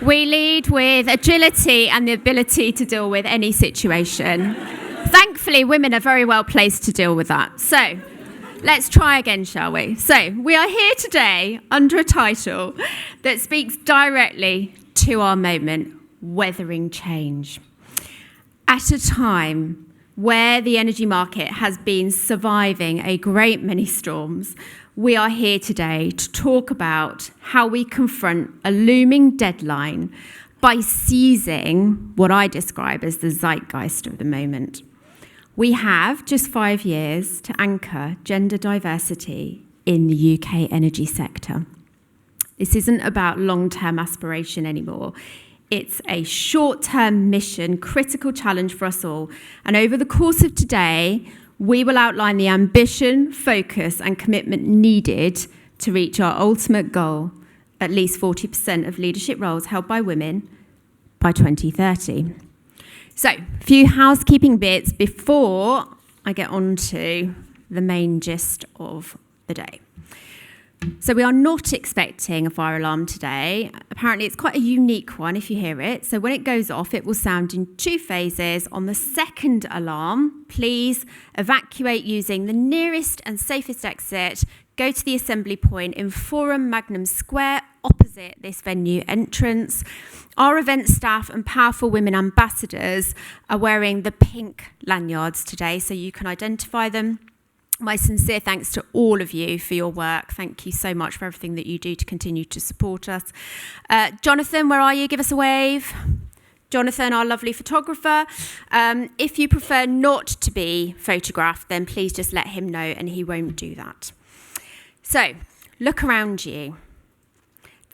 We lead with agility and the ability to deal with any situation. Thankfully, women are very well placed to deal with that. So let's try again, shall we? So we are here today under a title that speaks directly to our moment, weathering change. At a time where the energy market has been surviving a great many storms, we are here today to talk about how we confront a looming deadline by seizing what I describe as the zeitgeist of the moment. We have just 5 years to anchor gender diversity in the UK energy sector. This isn't about long-term aspiration anymore. It's a short-term mission, critical challenge for us all. And over the course of today, we will outline the ambition, focus, and commitment needed to reach our ultimate goal, at least 40% of leadership roles held by women by 2030. So, a few housekeeping bits before I get on to the main gist of the day. So we are not expecting a fire alarm today. Apparently it's quite a unique one if you hear it. So when it goes off, it will sound in 2 phases. On the second alarm, please evacuate using the nearest and safest exit. Go to the assembly point in Forum Magnum Square opposite this venue entrance. Our event staff and powerful women ambassadors are wearing the pink lanyards today, so you can identify them. My sincere thanks to all of you for your work. Thank you so much for everything that you do to continue to support us. Jonathan, where are you? Give us a wave. Jonathan, our lovely photographer. If you prefer not to be photographed, then please just let him know and he won't do that. So, look around you.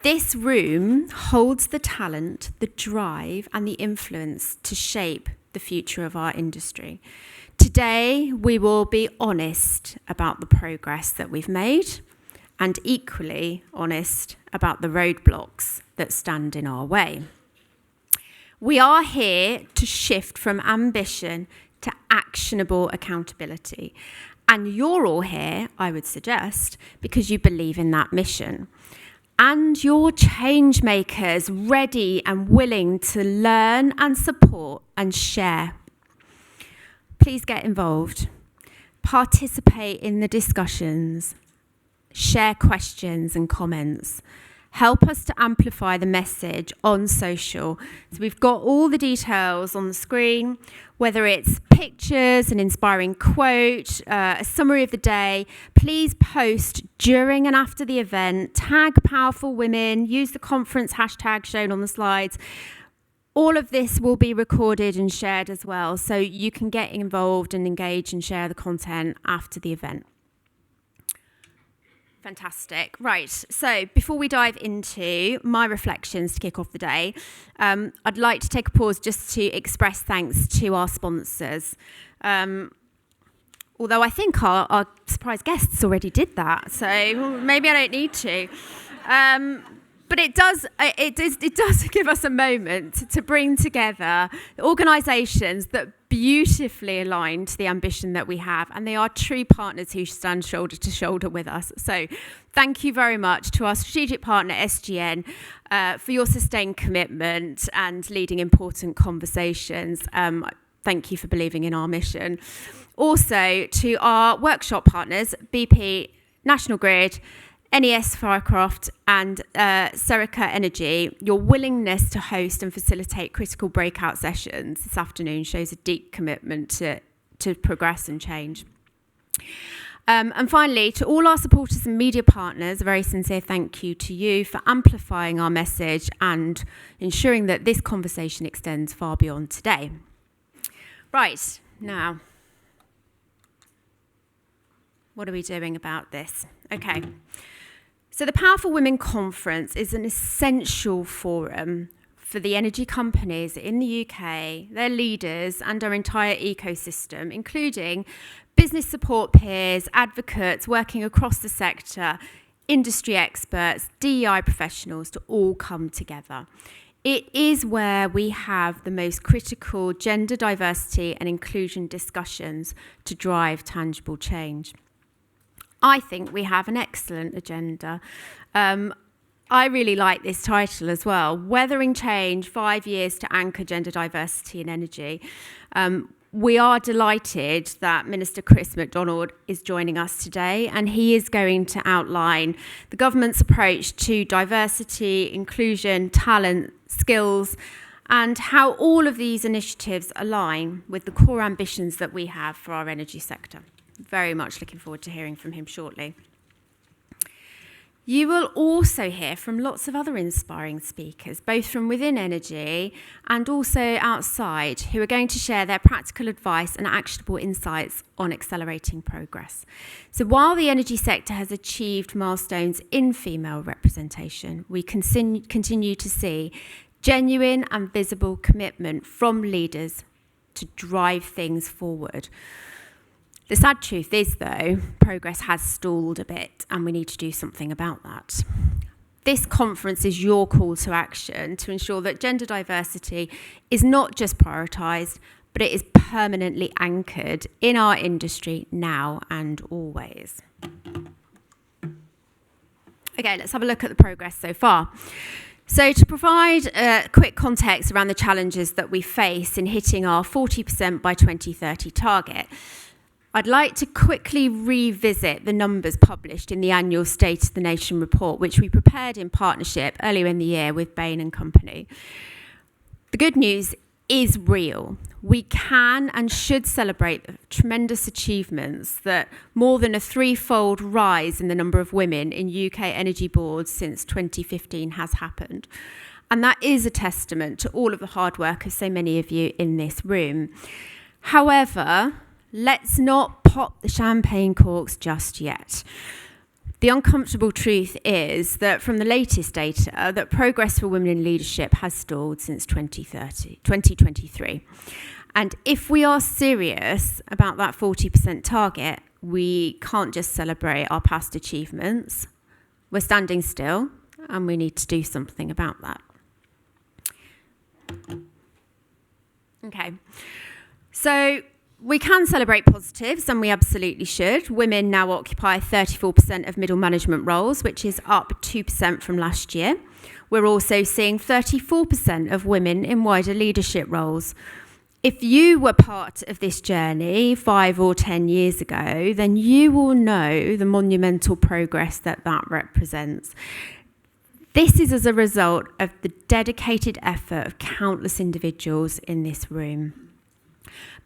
This room holds the talent, the drive, and the influence to shape the future of our industry. Today, we will be honest about the progress that we've made and equally honest about the roadblocks that stand in our way. We are here to shift from ambition to actionable accountability. And you're all here, I would suggest, because you believe in that mission. And you're change makers, ready and willing to learn and support and share. Please get involved, participate in the discussions, share questions and comments. Help us to amplify the message on social. So we've got all the details on the screen, whether it's pictures, an inspiring quote, a summary of the day. Please post during and after the event, tag powerful women, use the conference hashtag shown on the slides. All of this will be recorded and shared as well, so you can get involved and engage and share the content after the event. Fantastic. Right, so before we dive into my reflections to kick off the day, I'd like to take a pause just to express thanks to our sponsors. Although I think our surprise guests already did that, so maybe I don't need to. But it does give us a moment to bring together organisations that beautifully align to the ambition that we have, and they are true partners who stand shoulder to shoulder with us. So thank you very much to our strategic partner SGN for your sustained commitment and leading important conversations. Thank you for believing in our mission. Also to our workshop partners, BP, National Grid, NES Firecraft and Serica Energy, your willingness to host and facilitate critical breakout sessions this afternoon shows a deep commitment to progress and change. And finally, to all our supporters and media partners, a very sincere thank you to you for amplifying our message and ensuring that this conversation extends far beyond today. Right, now, what are we doing about this? Okay. So the Powerful Women Conference is an essential forum for the energy companies in the UK, their leaders and our entire ecosystem, including business support peers, advocates working across the sector, industry experts, DEI professionals to all come together. It is where we have the most critical gender diversity and inclusion discussions to drive tangible change. I think we have an excellent agenda. I really like this title as well, Weathering Change, 5 Years to Anchor Gender Diversity in Energy. We are delighted that Minister Chris McDonald is joining us today, and he is going to outline the government's approach to diversity, inclusion, talent, skills, and how all of these initiatives align with the core ambitions that we have for our energy sector. Very much looking forward to hearing from him shortly. You will also hear from lots of other inspiring speakers, both from within energy and also outside, who are going to share their practical advice and actionable insights on accelerating progress. So while the energy sector has achieved milestones in female representation, we continue to see genuine and visible commitment from leaders to drive things forward. The sad truth is, though, progress has stalled a bit, and we need to do something about that. This conference is your call to action to ensure that gender diversity is not just prioritised, but it is permanently anchored in our industry now and always. Okay, let's have a look at the progress so far. So to provide a quick context around the challenges that we face in hitting our 40% by 2030 target, I'd like to quickly revisit the numbers published in the annual State of the Nation report, which we prepared in partnership earlier in the year with Bain & Company. The good news is real. We can and should celebrate the tremendous achievements that more than a threefold rise in the number of women in UK energy boards since 2015 has happened. And that is a testament to all of the hard work of so many of you in this room. However, let's not pop the champagne corks just yet. The uncomfortable truth is that from the latest data, that progress for women in leadership has stalled since 2023. And if we are serious about that 40% target, we can't just celebrate our past achievements. We're standing still, and we need to do something about that. Okay, so we can celebrate positives, and we absolutely should. Women now occupy 34% of middle management roles, which is up 2% from last year. We're also seeing 34% of women in wider leadership roles. If you were part of this journey 5 or 10 years ago, then you will know the monumental progress that represents. This is as a result of the dedicated effort of countless individuals in this room.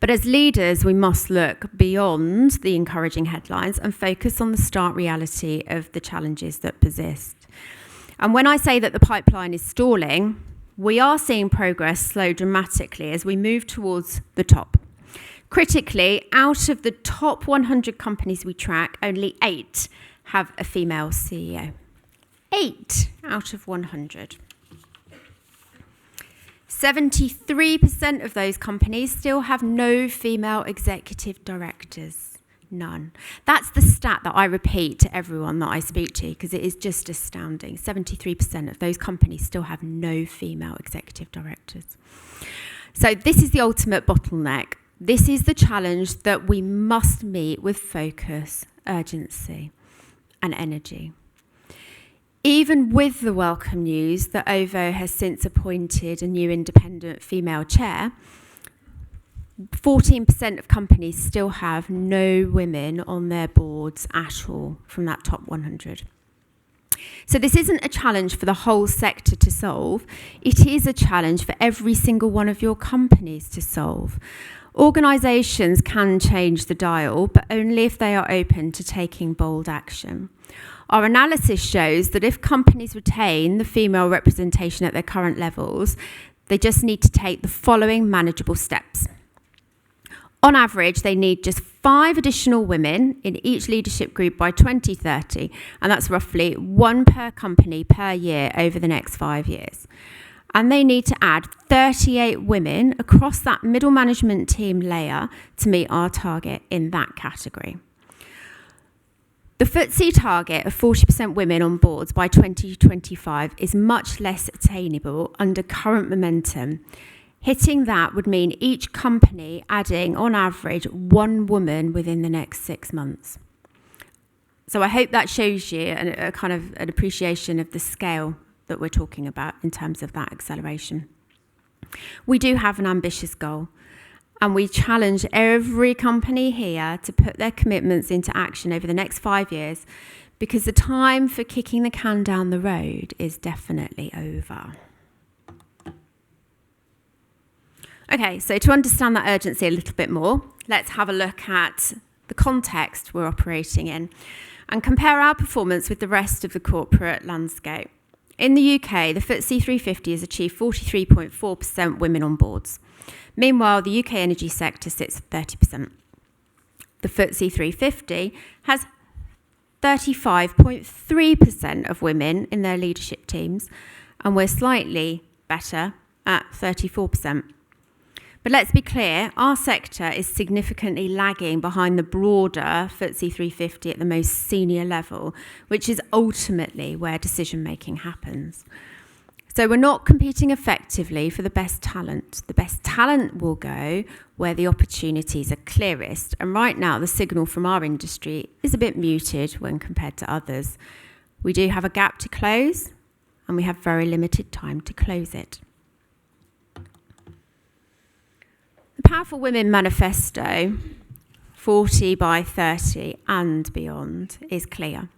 But as leaders, we must look beyond the encouraging headlines and focus on the stark reality of the challenges that persist. And when I say that the pipeline is stalling, we are seeing progress slow dramatically as we move towards the top. Critically, out of the top 100 companies we track, only 8 have a female CEO. 8 out of 100. 73% of those companies still have no female executive directors. None. That's the stat that I repeat to everyone that I speak to because it is just astounding. 73% of those companies still have no female executive directors. So this is the ultimate bottleneck. This is the challenge that we must meet with focus, urgency, and energy. Even with the welcome news that OVO has since appointed a new independent female chair, 14% of companies still have no women on their boards at all from that top 100. So this isn't a challenge for the whole sector to solve. It is a challenge for every single one of your companies to solve. Organisations can change the dial, but only if they are open to taking bold action. Our analysis shows that if companies retain the female representation at their current levels, they just need to take the following manageable steps. On average, they need just 5 additional women in each leadership group by 2030, and that's roughly 1 per company per year over the next 5 years. And they need to add 38 women across that middle management team layer to meet our target in that category. The FTSE target of 40% women on boards by 2025 is much less attainable under current momentum. Hitting that would mean each company adding, on average, 1 woman within the next 6 months. So I hope that shows you a kind of an appreciation of the scale that we're talking about in terms of that acceleration. We do have an ambitious goal, and we challenge every company here to put their commitments into action over the next 5 years, because the time for kicking the can down the road is definitely over. Okay, so to understand that urgency a little bit more, let's have a look at the context we're operating in and compare our performance with the rest of the corporate landscape. In the UK, the FTSE 350 has achieved 43.4% women on boards. Meanwhile, the UK energy sector sits at 30%. The FTSE 350 has 35.3% of women in their leadership teams, and we're slightly better at 34%. But let's be clear, our sector is significantly lagging behind the broader FTSE 350 at the most senior level, which is ultimately where decision-making happens. So we're not competing effectively for the best talent. The best talent will go where the opportunities are clearest. And right now, the signal from our industry is a bit muted when compared to others. We do have a gap to close, and we have very limited time to close it. The Powerful Women Manifesto, 40 by 30 and beyond, is clear.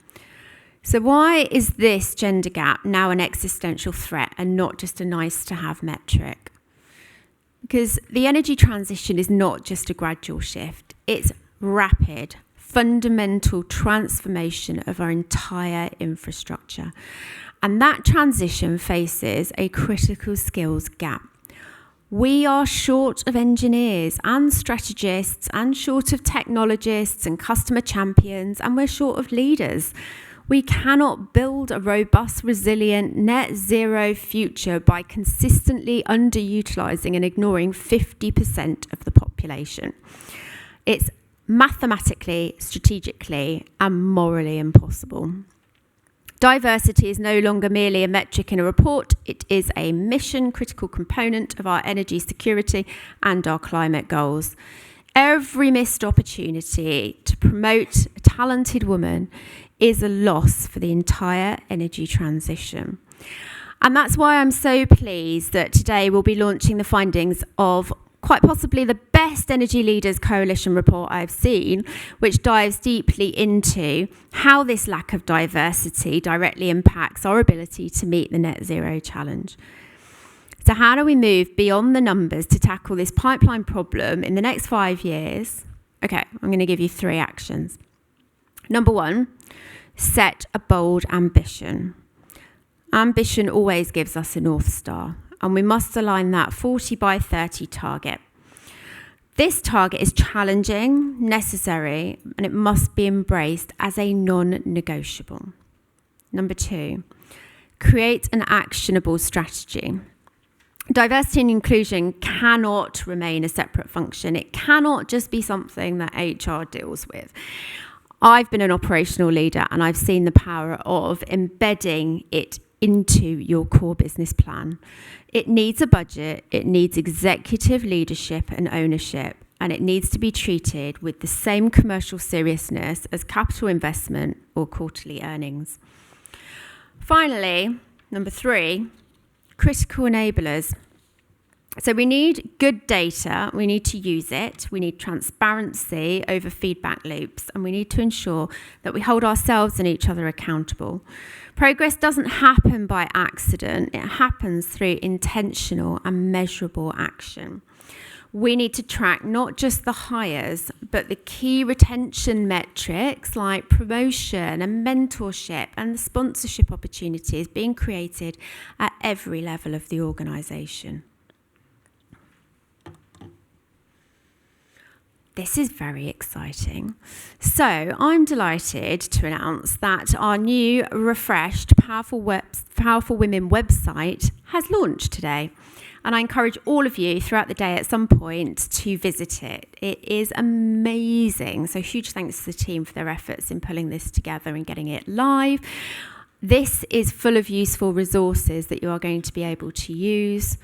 So why is this gender gap now an existential threat and not just a nice-to-have metric? Because the energy transition is not just a gradual shift. It's rapid, fundamental transformation of our entire infrastructure. And that transition faces a critical skills gap. We are short of engineers and strategists and short of technologists and customer champions, and we're short of leaders. We cannot build a robust, resilient, net zero future by consistently underutilising and ignoring 50% of the population. It's mathematically, strategically, and morally impossible. Diversity is no longer merely a metric in a report. It is a mission-critical component of our energy security and our climate goals. Every missed opportunity to promote a talented woman is a loss for the entire energy transition. And that's why I'm so pleased that today we'll be launching the findings of quite possibly the best Energy Leaders Coalition report I've seen, which dives deeply into how this lack of diversity directly impacts our ability to meet the net zero challenge. So how do we move beyond the numbers to tackle this pipeline problem in the next 5 years? Okay, I'm going to give you 3 actions. Number 1, set a bold ambition. Ambition always gives us a North Star, and we must align that 40 by 30 target. This target is challenging, necessary, and it must be embraced as a non-negotiable. Number 2, create an actionable strategy. Diversity and inclusion cannot remain a separate function. It cannot just be something that HR deals with. I've been an operational leader, and I've seen the power of embedding it into your core business plan. It needs a budget, it needs executive leadership and ownership, and it needs to be treated with the same commercial seriousness as capital investment or quarterly earnings. Finally, number 3, critical enablers. So we need good data, we need to use it, we need transparency over feedback loops, and we need to ensure that we hold ourselves and each other accountable. Progress doesn't happen by accident, it happens through intentional and measurable action. We need to track not just the hires, but the key retention metrics like promotion and mentorship and the sponsorship opportunities being created at every level of the organisation. This is very exciting. So I'm delighted to announce that our new refreshed Powerful Women website has launched today. And I encourage all of you throughout the day at some point to visit it. It is amazing. So huge thanks to the team for their efforts in pulling this together and getting it live. This is full of useful resources that you are going to be able to use.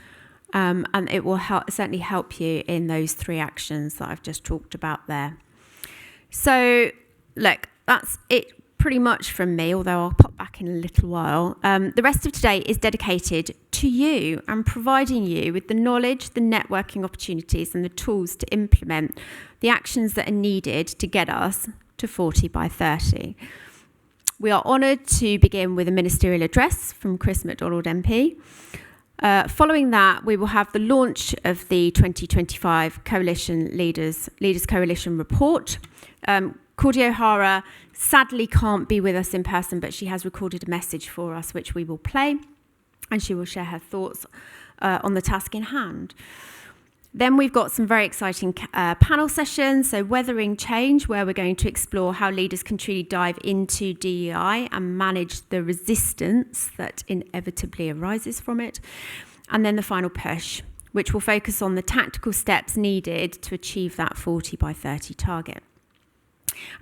And it will certainly help you in those 3 actions that I've just talked about there. So, look, that's it pretty much from me, although I'll pop back in a little while. The rest of today is dedicated to you and providing you with the knowledge, the networking opportunities and the tools to implement the actions that are needed to get us to 40 by 30. We are honoured to begin with a ministerial address from Chris MacDonald MP. Following that, we will have the launch of the 2025 Coalition Leaders Coalition report. Cordy O'Hara sadly can't be with us in person, but she has recorded a message for us, which we will play, and she will share her thoughts on the task in hand. Then we've got some very exciting panel sessions, so Weathering Change, where we're going to explore how leaders can truly dive into DEI and manage the resistance that inevitably arises from it. And then the final push, which will focus on the tactical steps needed to achieve that 40 by 30 target.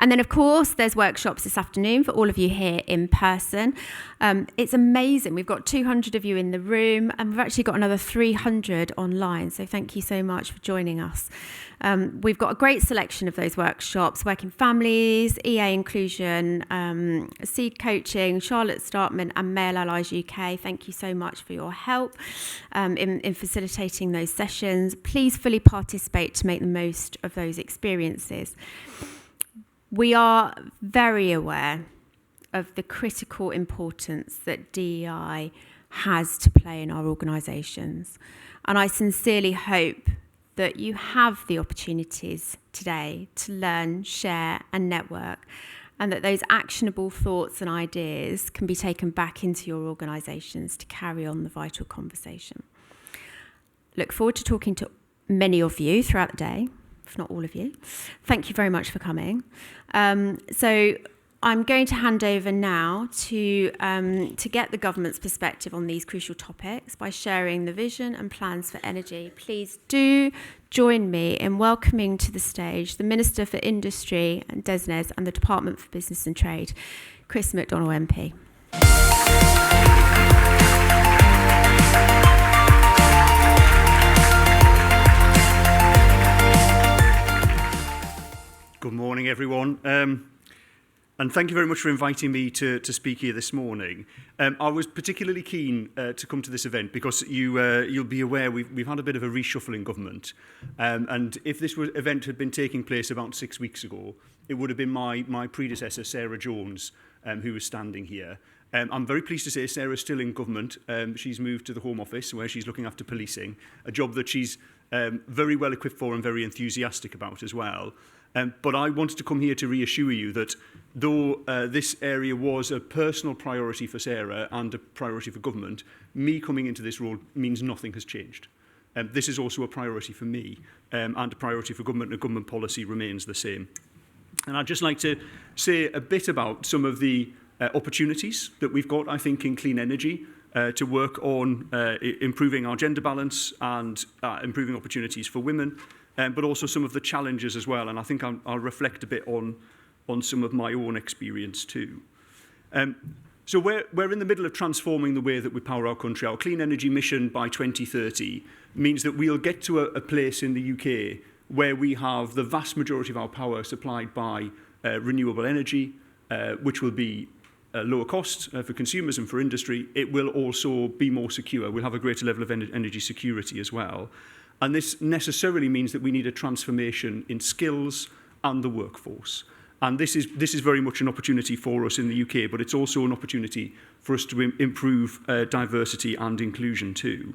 And then, of course, there's workshops this afternoon for all of you here in person. It's amazing. We've got 200 of you in the room, and we've actually got another 300 online. So thank you so much for joining us. We've got a great selection of those workshops: Working Families, EA Inclusion, Seed Coaching, Charlotte Startman and Male Allies UK. Thank you so much for your help in facilitating those sessions. Please fully participate to make the most of those experiences. We are very aware of the critical importance that DEI has to play in our organisations. And I sincerely hope that you have the opportunities today to learn, share and network, and that those actionable thoughts and ideas can be taken back into your organisations to carry on the vital conversation. Look forward to talking to many of you throughout the day, if not all of you. Thank you very much for coming. So I'm going to hand over now to get the government's perspective on these crucial topics by sharing the vision and plans for energy. Please do join me in welcoming to the stage the Minister for Industry and DESNZ and the Department for Business and Trade, Chris MacDonald MP. Good morning, everyone. And thank you very much for inviting me to speak here this morning. I was particularly keen to come to this event because you'll be aware we've had a bit of a reshuffle in government. And if this event had been taking place about 6 weeks ago, it would have been my predecessor, Sarah Jones, who was standing here. I'm very pleased to say Sarah's still in government. She's moved to the Home Office where she's looking after policing, a job that she's very well equipped for and very enthusiastic about as well. But I wanted to come here to reassure you that though this area was a personal priority for Sarah and a priority for government, me coming into this role means nothing has changed. This is also a priority for me and a priority for government, and government policy remains the same. And I'd just like to say a bit about some of the opportunities that we've got, I think, in clean energy to work on improving our gender balance and improving opportunities for women, but also some of the challenges as well. And I think I'll reflect a bit on some of my own experience too. So we're in the middle of transforming the way that we power our country. Our clean energy mission by 2030 means that we'll get to a place in the UK where we have the vast majority of our power supplied by renewable energy, which will be lower cost for consumers and for industry. It will also be more secure. We'll have a greater level of energy security as well. And this necessarily means that we need a transformation in skills and the workforce. And this is very much an opportunity for us in the UK, but it's also an opportunity for us to improve diversity and inclusion too.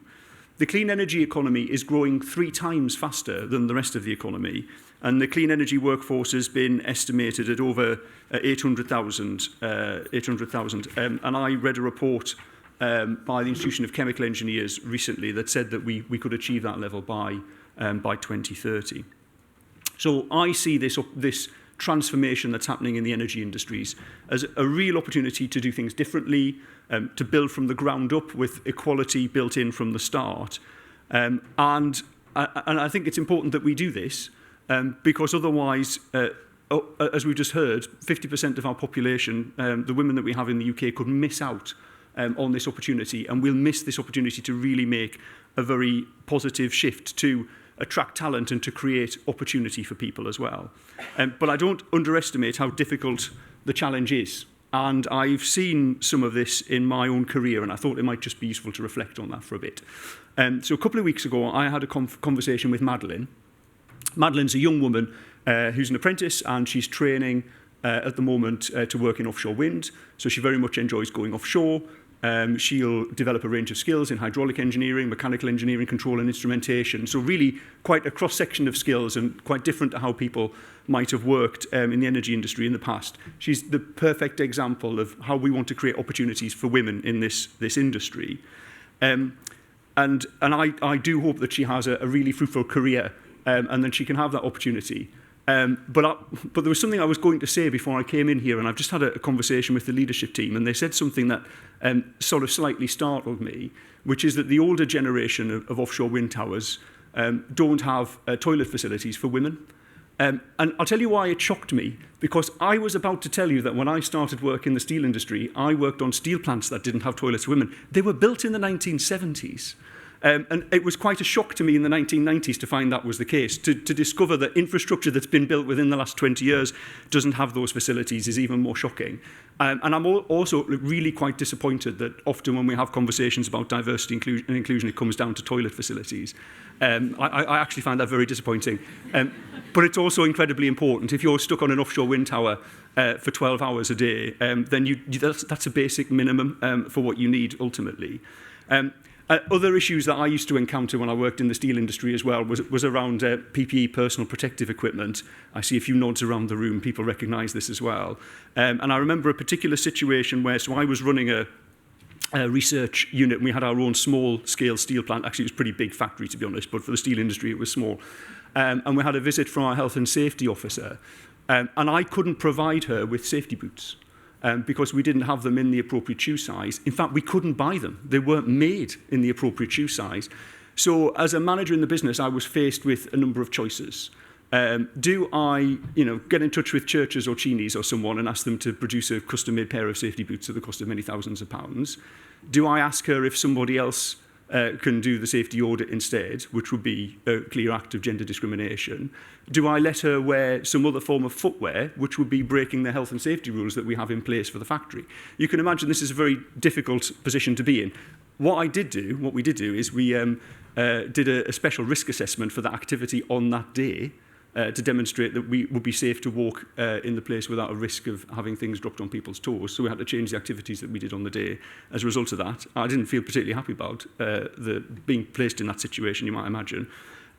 The clean energy economy is growing 3 times faster than the rest of the economy, and the clean energy workforce has been estimated at over 800,000. And I read a report by the Institution of Chemical Engineers recently that said that we could achieve that level by 2030. So I see this transformation that's happening in the energy industries as a real opportunity to do things differently, to build from the ground up with equality built in from the start. And I think it's important that we do this because otherwise, as we've just heard, 50% of our population, the women that we have in the UK, could miss out on this opportunity, and we'll miss this opportunity to really make a very positive shift to attract talent and to create opportunity for people as well. But I don't underestimate how difficult the challenge is And I've seen some of this in my own career, and I thought it might just be useful to reflect on that for a bit. So a couple of weeks ago, I had a conversation with Madeline. Madeline's a young woman who's an apprentice, and she's training at the moment to work in offshore wind. So she very much enjoys going offshore. She'll develop a range of skills in hydraulic engineering, mechanical engineering, control and instrumentation. So really quite a cross-section of skills and quite different to how people might have worked in the energy industry in the past. She's the perfect example of how we want to create opportunities for women in this industry. And I do hope that she has a really fruitful career and that she can have that opportunity. But there was something I was going to say before I came in here, and I've just had a conversation with the leadership team, and they said something that sort of slightly startled me, which is that the older generation of offshore wind towers don't have toilet facilities for women. And I'll tell you why it shocked me, because I was about to tell you that when I started work in the steel industry, I worked on steel plants that didn't have toilets for women. They were built in the 1970s. And it was quite a shock to me in the 1990s to find that was the case. To discover that infrastructure that's been built within the last 20 years doesn't have those facilities is even more shocking. And I'm also really quite disappointed that often when we have conversations about diversity and inclusion, it comes down to toilet facilities. I actually find that very disappointing. But it's also incredibly important. If you're stuck on an offshore wind tower for 12 hours a day, then that's a basic minimum for what you need ultimately. Other issues that I used to encounter when I worked in the steel industry as well was around PPE, personal protective equipment. I see a few nods around the room. People recognise this as well. And I remember a particular situation where, so I was running a research unit, and we had our own small-scale steel plant. Actually, it was a pretty big factory, to be honest, but for the steel industry, it was small. And we had a visit from our health and safety officer, and I couldn't provide her with safety boots. Because we didn't have them in the appropriate shoe size. In fact, we couldn't buy them. They weren't made in the appropriate shoe size. So as a manager in the business, I was faced with a number of choices. Do I get in touch with Churches or Cheney's or someone and ask them to produce a custom-made pair of safety boots at the cost of many thousands of pounds? Do I ask her if somebody else can do the safety audit instead, which would be a clear act of gender discrimination? Do I let her wear some other form of footwear, which would be breaking the health and safety rules that we have in place for the factory? You can imagine this is a very difficult position to be in. What we did do is we did a special risk assessment for that activity on that day, to demonstrate that we would be safe to walk in the place without a risk of having things dropped on people's toes. So we had to change the activities that we did on the day. As a result of that, I didn't feel particularly happy about being placed in that situation, you might imagine.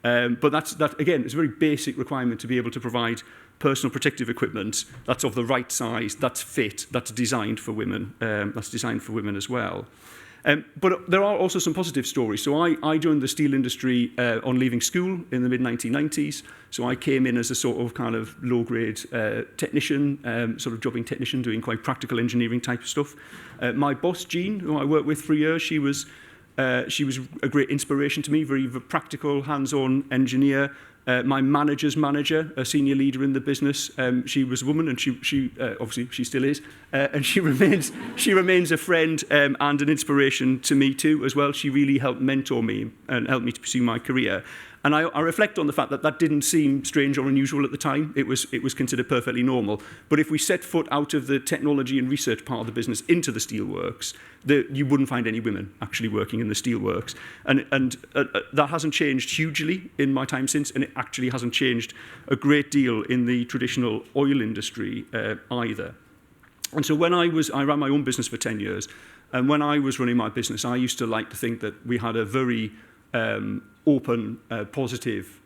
But that again, it's a very basic requirement to be able to provide personal protective equipment that's of the right size, that's fit, that's designed for women, as well. But there are also some positive stories. So I joined the steel industry on leaving school in the mid-1990s. So I came in as a sort of kind of low-grade technician, sort of jobbing technician, doing quite practical engineering type of stuff. My boss, Jean, who I worked with for a year, she was a great inspiration to me, very practical, hands-on engineer. My manager's manager, a senior leader in the business, she was a woman, and she obviously she still is, and she remains a friend and an inspiration to me too as well. She really helped mentor me and helped me to pursue my career. And I reflect on the fact that didn't seem strange or unusual at the time. It was considered perfectly normal. But if we set foot out of the technology and research part of the business into the steelworks, you wouldn't find any women actually working in the steelworks. And that hasn't changed hugely in my time since, and it actually hasn't changed a great deal in the traditional oil industry either. And so when I ran my own business for 10 years, and when I was running my business, I used to like to think that we had a very open, positive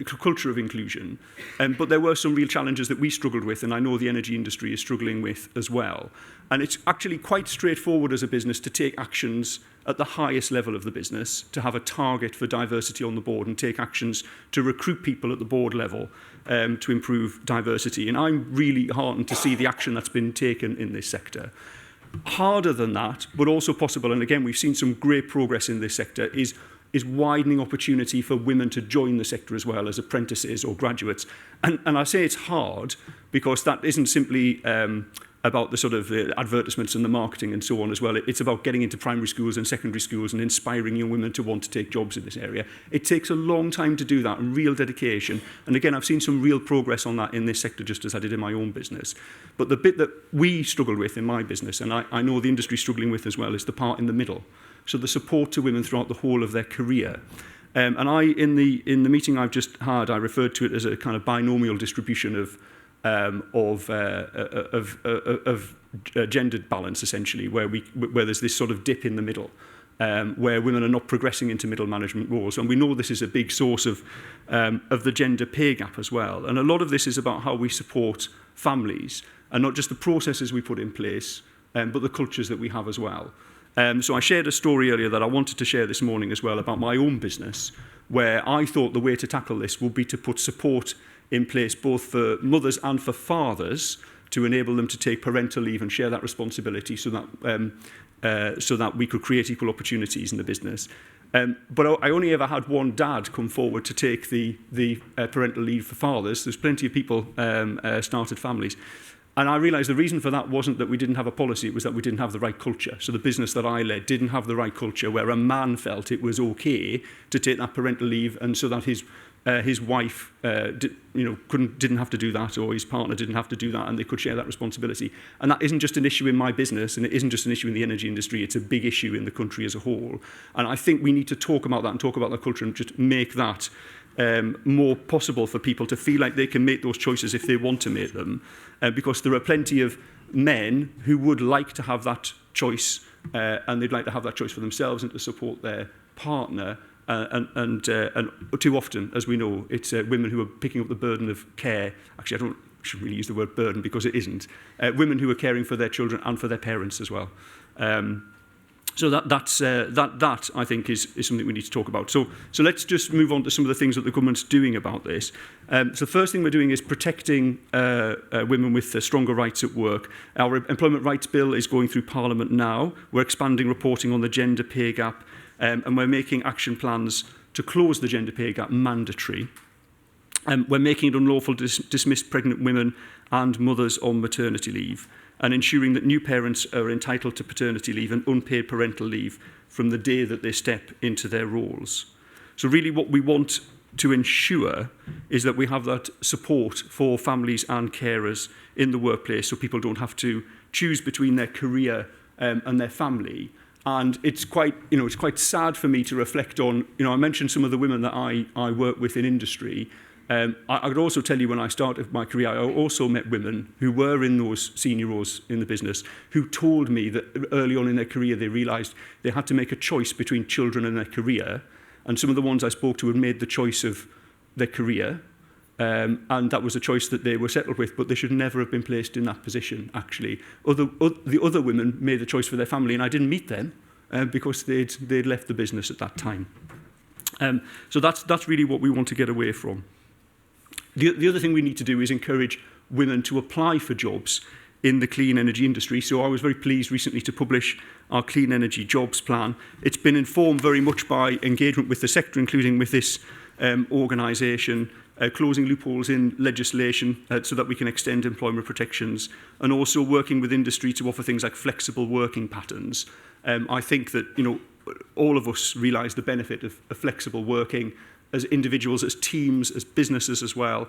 culture of inclusion. But there were some real challenges that we struggled with, and I know the energy industry is struggling with as well. And it's actually quite straightforward as a business to take actions at the highest level of the business, to have a target for diversity on the board and take actions to recruit people at the board level to improve diversity. And I'm really heartened to see the action that's been taken in this sector. Harder than that, but also possible, and again, we've seen some great progress in this sector, is widening opportunity for women to join the sector as well as apprentices or graduates. And I say it's hard because that isn't simply a about the sort of advertisements and the marketing and so on as well. It's about getting into primary schools and secondary schools and inspiring young women to want to take jobs in this area. It takes a long time to do that, and real dedication. And again, I've seen some real progress on that in this sector, just as I did in my own business. But the bit that we struggle with in my business, and I know the industry struggling with as well, is the part in the middle. So the support to women throughout the whole of their career. And in the meeting I've just had, I referred to it as a kind of binomial distribution of gendered balance, essentially, where there's this sort of dip in the middle, where women are not progressing into middle management roles. And we know this is a big source of the gender pay gap as well. And a lot of this is about how we support families, and not just the processes we put in place, but the cultures that we have as well. So I shared a story earlier that I wanted to share this morning as well about my own business, where I thought the way to tackle this would be to put support in place both for mothers and for fathers to enable them to take parental leave and share that responsibility so that we could create equal opportunities in the business. But I only ever had one dad come forward to take the parental leave for fathers. There's plenty of people started families. And I realised the reason for that wasn't that we didn't have a policy, it was that we didn't have the right culture. So the business that I led didn't have the right culture where a man felt it was okay to take that parental leave, and so that his wife didn't have to do that, or his partner didn't have to do that, and they could share that responsibility. And that isn't just an issue in my business, and it isn't just an issue in the energy industry, it's a big issue in the country as a whole. And I think we need to talk about that and talk about the culture and just make that more possible for people to feel like they can make those choices if they want to make them, because there are plenty of men who would like to have that choice, and they'd like to have that choice for themselves and to support their partner, and too often, as we know, it's women who are picking up the burden of care. Actually, I shouldn't really use the word burden because it isn't. Women who are caring for their children and for their parents as well. So that I think is something we need to talk about. So let's just move on to some of the things that the government's doing about this. So the first thing we're doing is protecting women with stronger rights at work. Our Employment Rights Bill is going through Parliament now. We're expanding reporting on the gender pay gap, and we're making action plans to close the gender pay gap mandatory. We're making it unlawful to dismiss pregnant women and mothers on maternity leave, and ensuring that new parents are entitled to paternity leave and unpaid parental leave from the day that they step into their roles. So really what we want to ensure is that we have that support for families and carers in the workplace, so people don't have to choose between their career and their family. And it's quite sad for me to reflect on, I mentioned some of the women that I work with in industry. I could also tell you when I started my career, I also met women who were in those senior roles in the business who told me that early on in their career they realised they had to make a choice between children and their career. And some of the ones I spoke to had made the choice of their career, and that was a choice that they were settled with, but they should never have been placed in that position, actually. The other women made the choice for their family, and I didn't meet them because they'd left the business at that time. So that's really what we want to get away from. The other thing we need to do is encourage women to apply for jobs in the clean energy industry. So I was very pleased recently to publish our Clean Energy Jobs Plan. It's been informed very much by engagement with the sector, including with this organisation, closing loopholes in legislation so that we can extend employment protections, and also working with industry to offer things like flexible working patterns. I think that all of us realise the benefit of flexible working, as individuals, as teams, as businesses as well.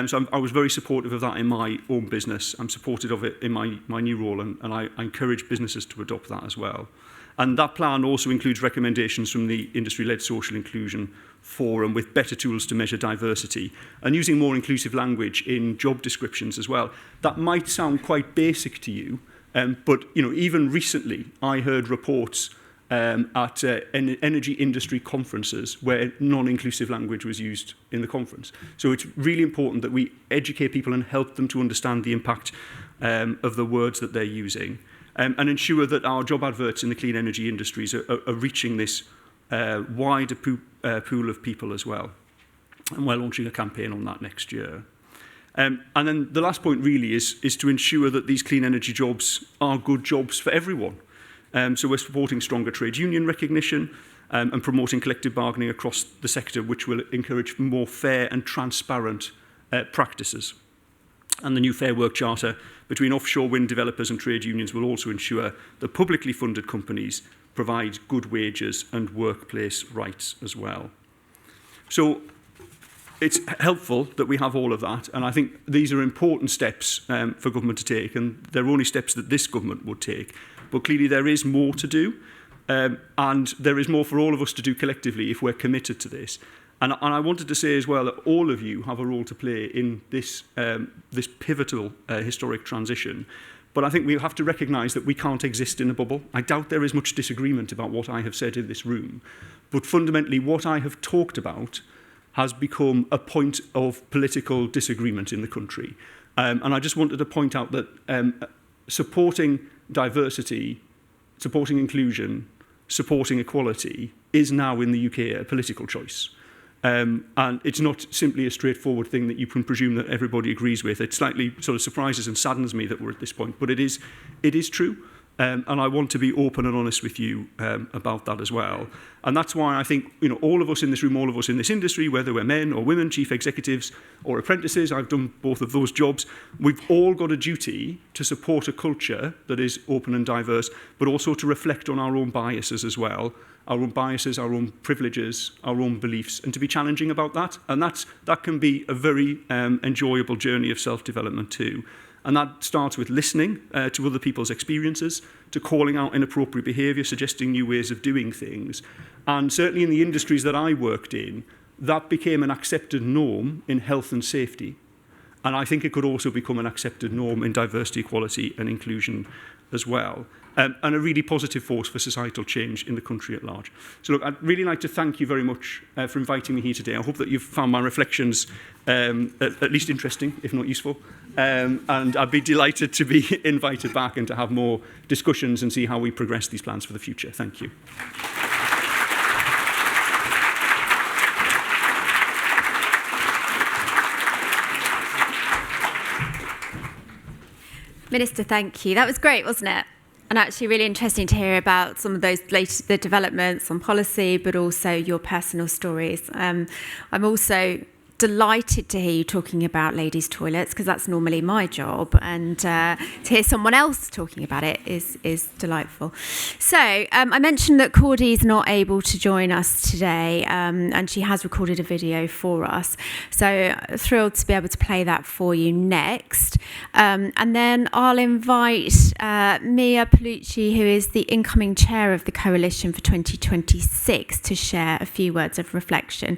So I was very supportive of that in my own business. I'm supportive of it in my new role, and I encourage businesses to adopt that as well. And that plan also includes recommendations from the Industry-Led Social Inclusion Forum with better tools to measure diversity and using more inclusive language in job descriptions as well. That might sound quite basic to you, but even recently I heard reports at energy industry conferences where non-inclusive language was used in the conference. So it's really important that we educate people and help them to understand the impact of the words that they're using, and ensure that our job adverts in the clean energy industries are reaching this wider pool of people as well. And we're launching a campaign on that next year. And then the last point really is to ensure that these clean energy jobs are good jobs for everyone. So we're supporting stronger trade union recognition and promoting collective bargaining across the sector, which will encourage more fair and transparent practices. And the new Fair Work Charter between offshore wind developers and trade unions will also ensure that publicly funded companies provide good wages and workplace rights as well. So it's helpful that we have all of that, and I think these are important steps for government to take, and they're only steps that this government would take. But clearly there is more to do, and there is more for all of us to do collectively if we're committed to this. And I wanted to say as well that all of you have a role to play in this, this pivotal historic transition. But I think we have to recognise that we can't exist in a bubble. I doubt there is much disagreement about what I have said in this room. But fundamentally, what I have talked about has become a point of political disagreement in the country. And I just wanted to point out that supporting diversity, supporting inclusion, supporting equality is now in the UK a political choice. And it's not simply a straightforward thing that you can presume that everybody agrees with. It slightly sort of surprises and saddens me that we're at this point, but it is true. And I want to be open and honest with you about that as well. And that's why I think, you know, all of us in this room, all of us in this industry, whether we're men or women, chief executives or apprentices, I've done both of those jobs, we've all got a duty to support a culture that is open and diverse, but also to reflect on our own biases as well, our own biases, our own privileges, our own beliefs, and to be challenging about that. And that can be a very enjoyable journey of self-development too. And that starts with listening to other people's experiences, to calling out inappropriate behaviour, suggesting new ways of doing things. And certainly in the industries that I worked in, that became an accepted norm in health and safety. And I think it could also become an accepted norm in diversity, equality and inclusion as well. And a really positive force for societal change in the country at large. So look, I'd really like to thank you very much for inviting me here today. I hope that you've found my reflections at least interesting, if not useful. And I'd be delighted to be invited back and to have more discussions and see how we progress these plans for the future. Thank you. Minister, thank you. That was great, wasn't it? And actually really interesting to hear about some of those the developments on policy, but also your personal stories. I'm also delighted to hear you talking about ladies' toilets, because that's normally my job, and to hear someone else talking about it is delightful. So I mentioned that Cordy's not able to join us today, and she has recorded a video for us. So thrilled to be able to play that for you next. And then I'll invite Mia Paolucci, who is the incoming chair of the Coalition for 2026, to share a few words of reflection.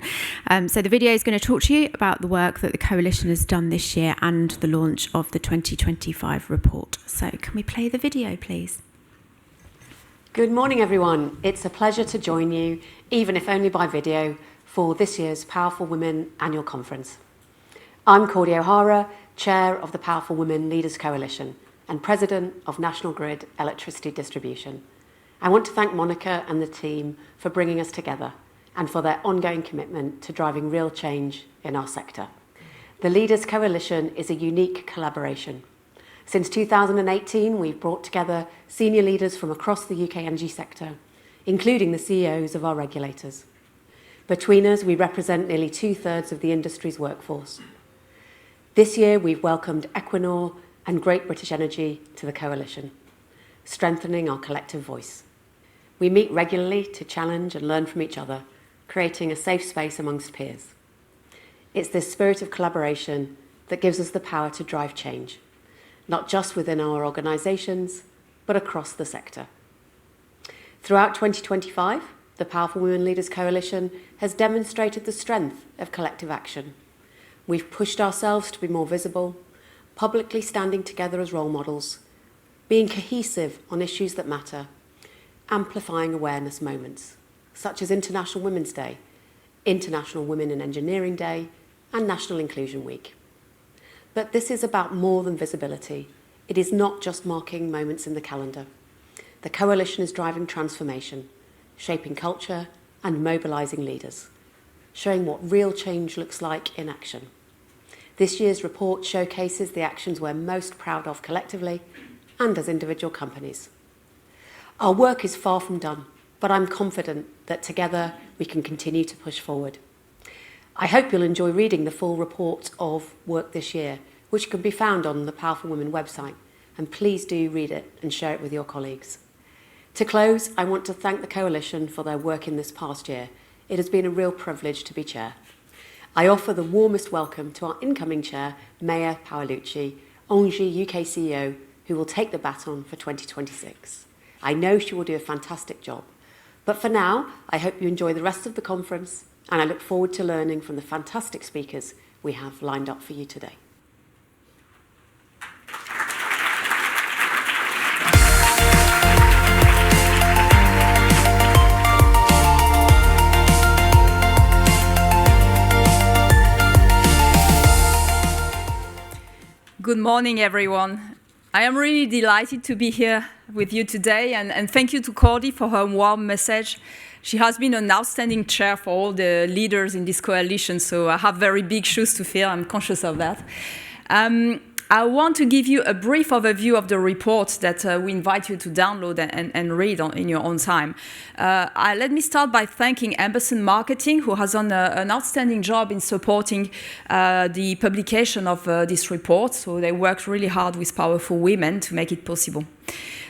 So the video is going to talk to you about the work that the Coalition has done this year and the launch of the 2025 report. So can we play the video, please? Good morning, everyone. It's a pleasure to join you, even if only by video, for this year's Powerful Women Annual Conference. I'm Cordy O'Hara, Chair of the Powerful Women Leaders Coalition and President of National Grid Electricity Distribution. I want to thank Monica and the team for bringing us together and for their ongoing commitment to driving real change in our sector. The Leaders Coalition is a unique collaboration. Since 2018, we've brought together senior leaders from across the UK energy sector, including the CEOs of our regulators. Between us, we represent nearly 2/3 of the industry's workforce. This year, we've welcomed Equinor and Great British Energy to the Coalition, strengthening our collective voice. We meet regularly to challenge and learn from each other, creating a safe space amongst peers. It's this spirit of collaboration that gives us the power to drive change, not just within our organisations, but across the sector. Throughout 2025, the Powerful Women Leaders Coalition has demonstrated the strength of collective action. We've pushed ourselves to be more visible, publicly standing together as role models, being cohesive on issues that matter, amplifying awareness moments, such as International Women's Day, International Women in Engineering Day, and National Inclusion Week. But this is about more than visibility. It is not just marking moments in the calendar. The Coalition is driving transformation, shaping culture and mobilising leaders, showing what real change looks like in action. This year's report showcases the actions we're most proud of collectively and as individual companies. Our work is far from done, but I'm confident that together we can continue to push forward. I hope you'll enjoy reading the full report of work this year, which can be found on the Powerful Women website. And please do read it and share it with your colleagues. To close, I want to thank the Coalition for their work in this past year. It has been a real privilege to be chair. I offer the warmest welcome to our incoming chair, Maya Paolucci, Engie UK CEO, who will take the baton for 2026. I know she will do a fantastic job. But for now, I hope you enjoy the rest of the conference, and I look forward to learning from the fantastic speakers we have lined up for you today. Good morning, everyone. I am really delighted to be here with you today, and thank you to Cordy for her warm message. She has been an outstanding chair for all the leaders in this coalition, so I have very big shoes to fill. I'm conscious of that. I want to give you a brief overview of the report that we invite you to download and read in your own time. Let me start by thanking Amberson Marketing, who has done an outstanding job in supporting the publication of this report. So they worked really hard with Powerful Women to make it possible.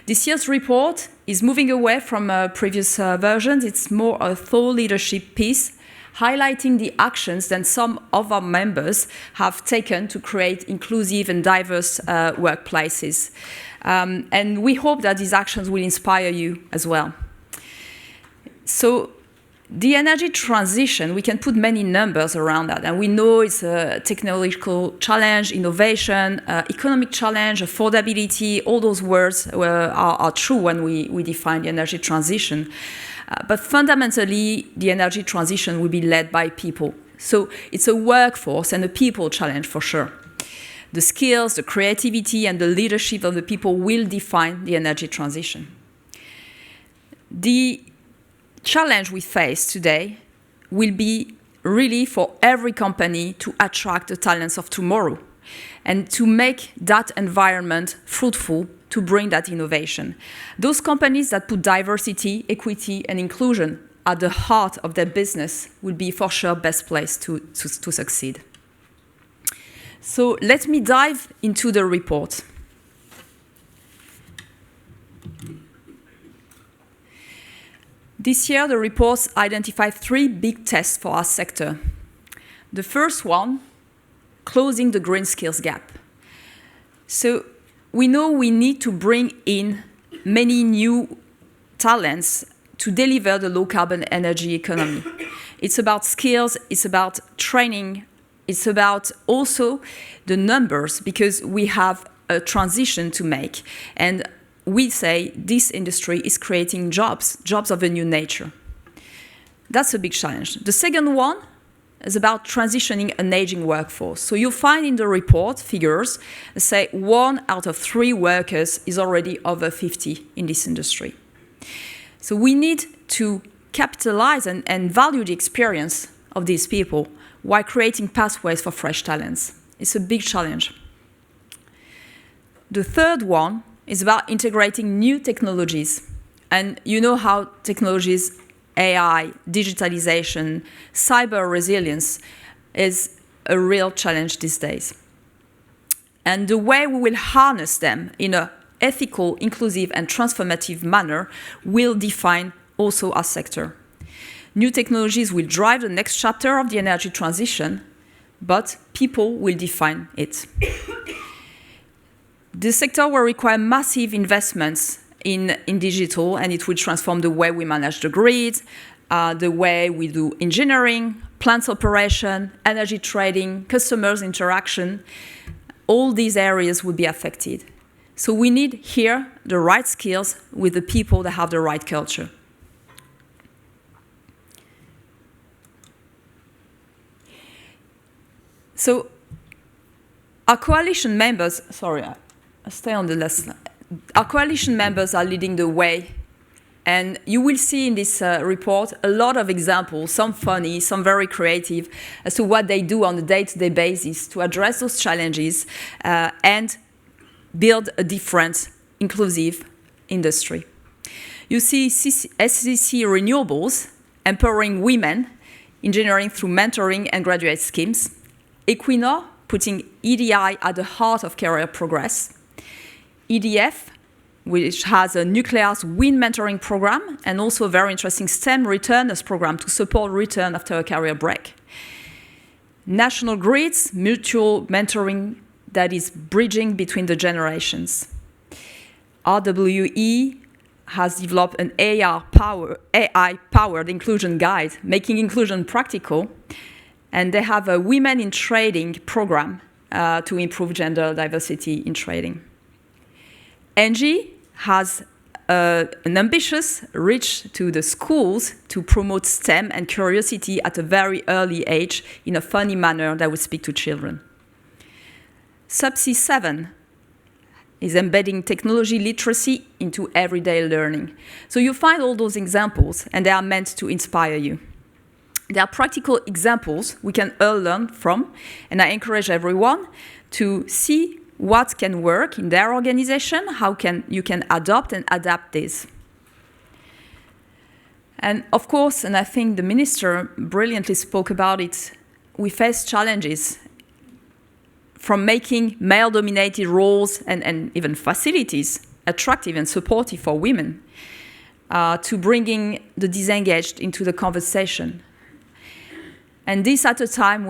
This year's report is moving away from previous versions. It's more a thought leadership piece, highlighting the actions that some of our members have taken to create inclusive and diverse workplaces. And we hope that these actions will inspire you as well. So the energy transition, we can put many numbers around that. And we know it's a technological challenge, innovation, economic challenge, affordability. All those words are true when we define the energy transition. But fundamentally, the energy transition will be led by people. So it's a workforce and a people challenge for sure. The skills, the creativity, and the leadership of the people will define the energy transition. The challenge we face today will be really for every company to attract the talents of tomorrow and to make that environment fruitful to bring that innovation. Those companies that put diversity, equity, and inclusion at the heart of their business will be for sure best placed to succeed. So let me dive into the report. This year, the report identified 3 big tests for our sector. The first one, closing the green skills gap. So we know we need to bring in many new talents to deliver the low-carbon energy economy. It's about skills, it's about training, it's about also the numbers, because we have a transition to make. And we say this industry is creating jobs of a new nature. That's a big challenge. The second one is about transitioning an aging workforce. So you'll find in the report figures that say 1 out of 3 workers is already over 50 in this industry. So we need to capitalize and value the experience of these people while creating pathways for fresh talents. It's a big challenge. The third one is about integrating new technologies. And you know how technologies, AI, digitalization, cyber resilience is a real challenge these days. And the way we will harness them in an ethical, inclusive, and transformative manner will define also our sector. New technologies will drive the next chapter of the energy transition, but people will define it. The sector will require massive investments in digital, and it will transform the way we manage the grid, the way we do engineering, plants operation, energy trading, customers interaction. All these areas will be affected. So we need here the right skills with the people that have the right culture. So our coalition members, I'll stay on the last slide. Our coalition members are leading the way, and you will see in this report a lot of examples, some funny, some very creative, as to what they do on a day-to-day basis to address those challenges and build a different, inclusive industry. You see SCC Renewables empowering women, engineering through mentoring and graduate schemes. Equinor putting EDI at the heart of career progress. EDF, which has a nucleus wind mentoring program and also a very interesting STEM returners program to support return after a career break. National Grid's mutual mentoring that is bridging between the generations. RWE has developed an AI-powered inclusion guide, making inclusion practical, and they have a Women in Trading program to improve gender diversity in trading. ENGIE has an ambitious reach to the schools to promote STEM and curiosity at a very early age in a funny manner that would speak to children. Subsea 7 is embedding technology literacy into everyday learning. So you find all those examples, and they are meant to inspire you. There are practical examples we can all learn from, and I encourage everyone to see what can work in their organization, how you can adopt and adapt this. And of course, and I think the minister brilliantly spoke about it, we face challenges from making male-dominated roles and even facilities attractive and supportive for women, to bringing the disengaged into the conversation. And this at a time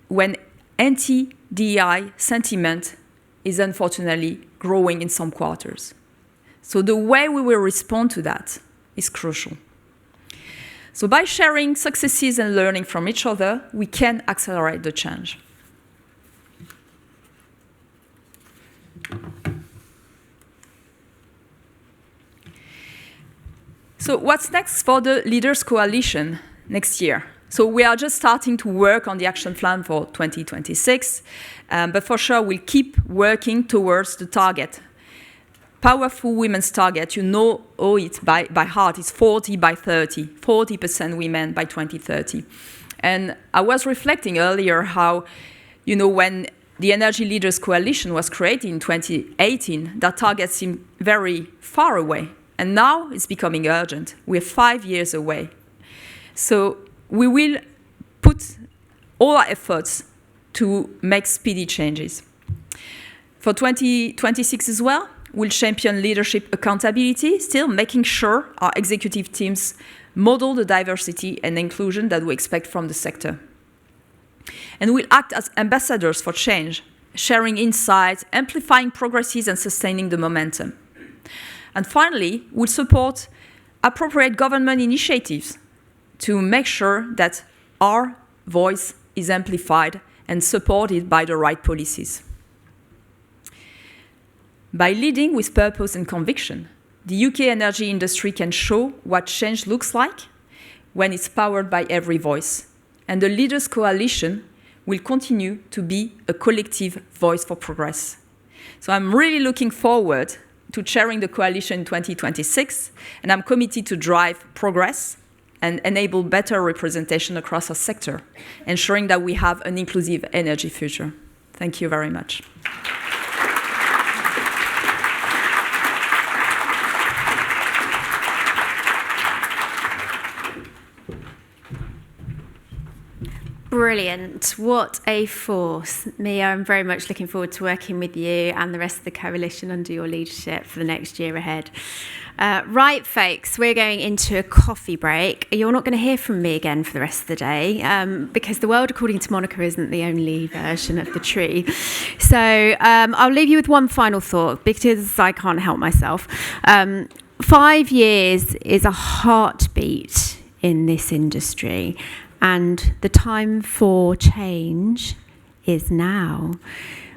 when anti-DEI sentiment is unfortunately growing in some quarters. So the way we will respond to that is crucial. So by sharing successes and learning from each other, we can accelerate the change. So what's next for the Leaders Coalition next year? So we are just starting to work on the action plan for 2026, but for sure we'll keep working towards the target. Powerful Women's target, you know it by heart, is 40 by 30, 40% women by 2030. And I was reflecting earlier how, when the Energy Leaders Coalition was created in 2018, that target seemed very far away. And now it's becoming urgent. We're 5 years away. So we will put all our efforts to make speedy changes. For 2026 as well, we'll champion leadership accountability, still making sure our executive teams model the diversity and inclusion that we expect from the sector. And we'll act as ambassadors for change, sharing insights, amplifying progresses, and sustaining the momentum. And finally, we'll support appropriate government initiatives to make sure that our voice is amplified and supported by the right policies. By leading with purpose and conviction, the UK energy industry can show what change looks like when it's powered by every voice. And the Leaders Coalition will continue to be a collective voice for progress. So I'm really looking forward to chairing the coalition in 2026, and I'm committed to drive progress and enable better representation across our sector, ensuring that we have an inclusive energy future. Thank you very much. Brilliant. What a force. Mia, I'm very much looking forward to working with you and the rest of the coalition under your leadership for the next year ahead. Right, folks, we're going into a coffee break. You're not going to hear from me again for the rest of the day because the world, according to Monica, isn't the only version of the tree. So I'll leave you with one final thought because I can't help myself. 5 years is a heartbeat in this industry. And the time for change is now.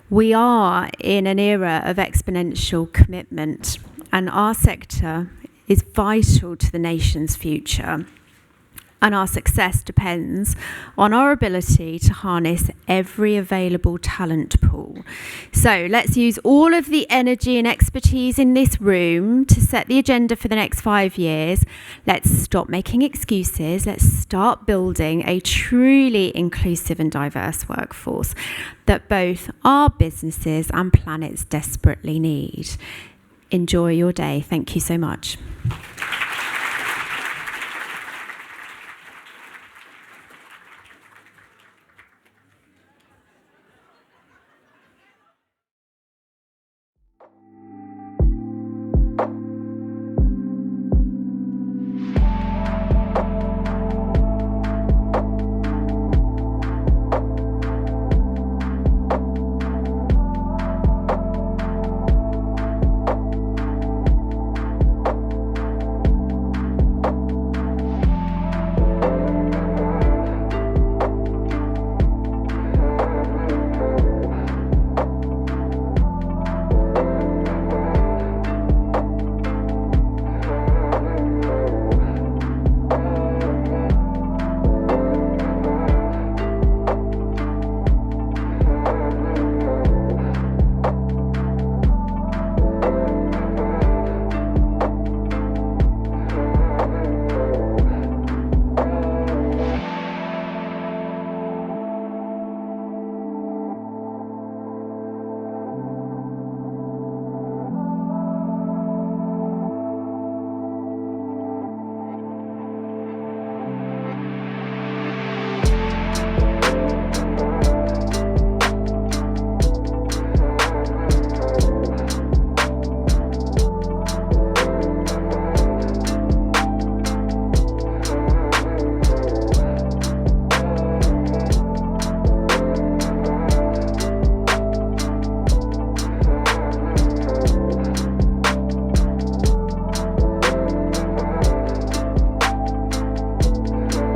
We are in an era of exponential commitment, and our sector is vital to the nation's future. And our success depends on our ability to harness every available talent pool. So let's use all of the energy and expertise in this room to set the agenda for the next 5 years. Let's stop making excuses. Let's start building a truly inclusive and diverse workforce that both our businesses and planets desperately need. Enjoy your day. Thank you so much.